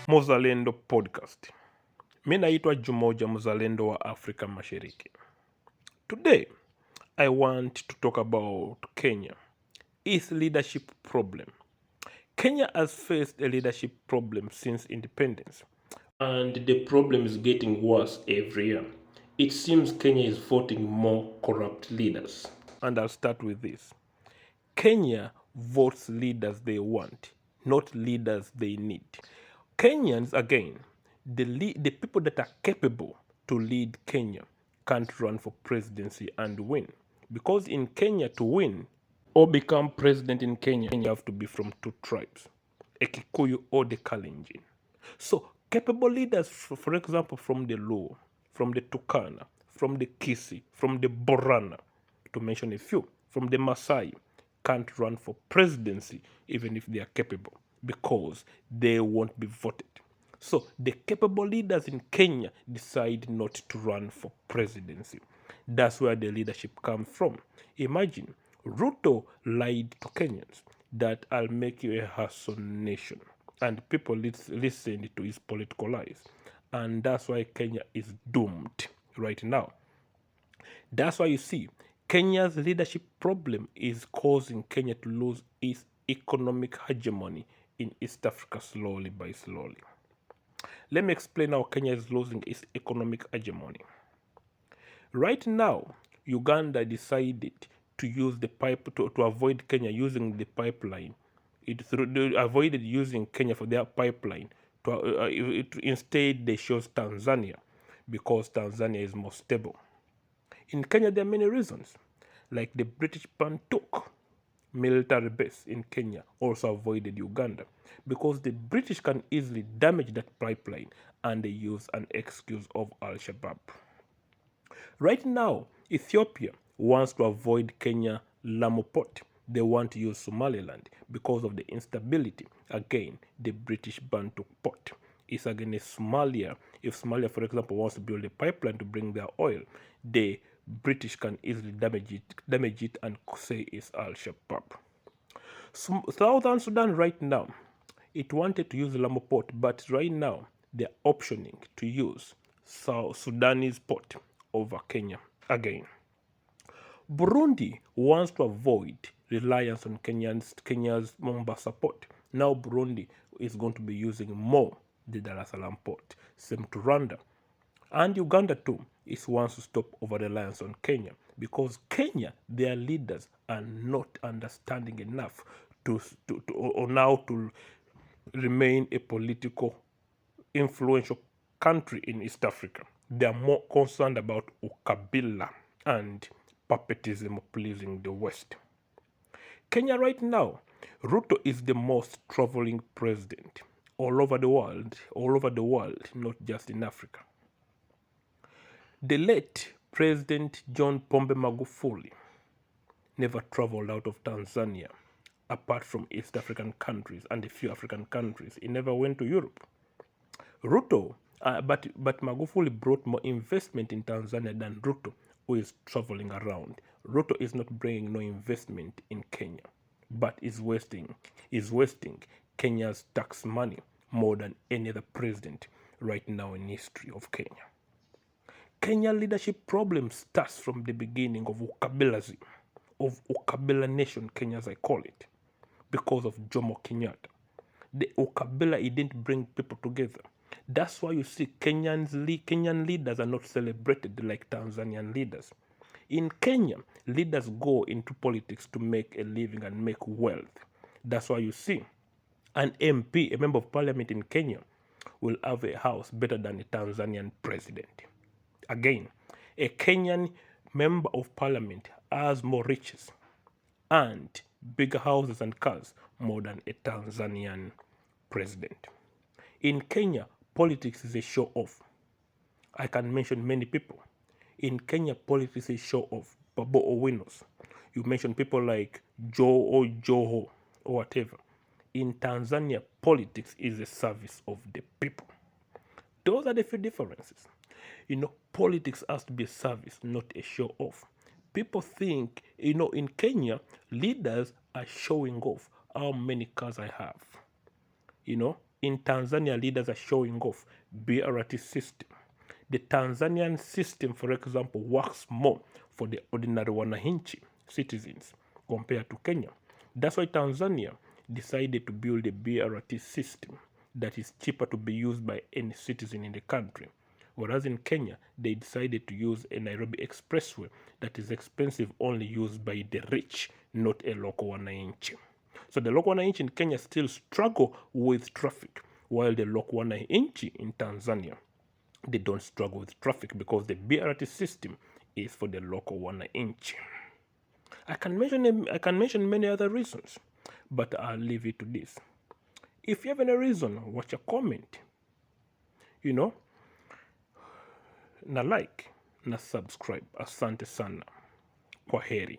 Mzalendo Podcast. Mi naitwa Jumoja, mzalendo wa Afrika Mashariki. Today, I want to talk about Kenya. Its leadership problem. Kenya has faced a leadership problem since independence, and the problem is getting worse every year. It seems Kenya is voting more corrupt leaders. And I'll start with this. Kenya votes leaders they want, not leaders they need. Kenyans, again, the people that are capable to lead Kenya can't run for presidency and win. Because in Kenya, to win or become president in Kenya, you have to be from two tribes, a Kikuyu or the Kalenjin. So, capable leaders, for example, from the Luo, from the Turkana, from the Kisi, from the Borana, to mention a few, from the Masai, can't run for presidency even if they are capable because they won't be voted. So the capable leaders in Kenya decide not to run for presidency. That's where the leadership comes from. Imagine Ruto lied to Kenyans that I'll make you a hustle nation. And people listened to his political lies. And that's why Kenya is doomed right now. That's why you see Kenya's leadership problem is causing Kenya to lose its economic hegemony in East Africa slowly by slowly. Let me explain how Kenya is losing its economic hegemony. Right now, Uganda decided to use the pipe to avoid Kenya using the pipeline. They avoided using Kenya for their pipeline. Instead, they chose Tanzania because Tanzania is more stable. In Kenya, there are many reasons, like the British took military base in Kenya also avoided Uganda because the British can easily damage that pipeline and they use an excuse of Al-Shabaab. Right now, Ethiopia wants to avoid Kenya Lamu port. They want to use Somaliland because of the instability. Again, the British Bantu port is against Somalia. If Somalia, for example, wants to build a pipeline to bring their oil, the British can easily damage it and say it's Al-Shabaab. Southern Sudan right now, it wanted to use Lamu port, but right now they're optioning to use South Sudanese port over Kenya again. Burundi wants to avoid reliance on Kenya's Mombasa port. Now Burundi is going to be using more the Dar es Salaam port. Same to Rwanda. And Uganda too wants to stop over reliance on Kenya because Kenya, their leaders are not understanding enough or now to remain a political influential country in East Africa. They are more concerned about ukabila and puppetism pleasing the West. Kenya right now, Ruto is the most traveling president all over the world, not just in Africa. The late President John Pombe Magufuli never traveled out of Tanzania, apart from East African countries and a few African countries. He never went to Europe. Ruto, but Magufuli brought more investment in Tanzania than Ruto, who is traveling around. Ruto is not bringing no investment in Kenya, but is wasting Kenya's tax money more than any other president right now in history of Kenya. Kenya leadership problem starts from the beginning of Ukabila nation, Kenya as I call it, because of Jomo Kenyatta. The Ukabila, it didn't bring people together. That's why you see Kenyan leaders are not celebrated like Tanzanian leaders. In Kenya, leaders go into politics to make a living and make wealth. That's why you see an MP, a member of parliament in Kenya, will have a house better than a Tanzanian president. Again, a Kenyan member of parliament has more riches and bigger houses and cars more than a Tanzanian president. In Kenya, politics is a show off. I can mention many people. In Kenya, politics is a show off. Babo Owinos. You mention people like Joe or Joho or whatever. In Tanzania, politics is a service of the people. Those are the few differences. Politics has to be a service, not a show off. People think, in Kenya, leaders are showing off how many cars I have. In Tanzania, leaders are showing off BRT system. The Tanzanian system, for example, works more for the ordinary wananchi citizens compared to Kenya. That's why Tanzania decided to build a BRT system that is cheaper to be used by any citizen in the country. Whereas in Kenya, they decided to use a Nairobi expressway that is expensive, only used by the rich, not a local wananchi. So the local wananchi in Kenya still struggle with traffic, while the local wananchi in Tanzania, they don't struggle with traffic because the BRT system is for the local wananchi. I can mention many other reasons, but I'll leave it to this. If you have any reason, watch a comment. Na like na subscribe. Asante sana. Kwaheri.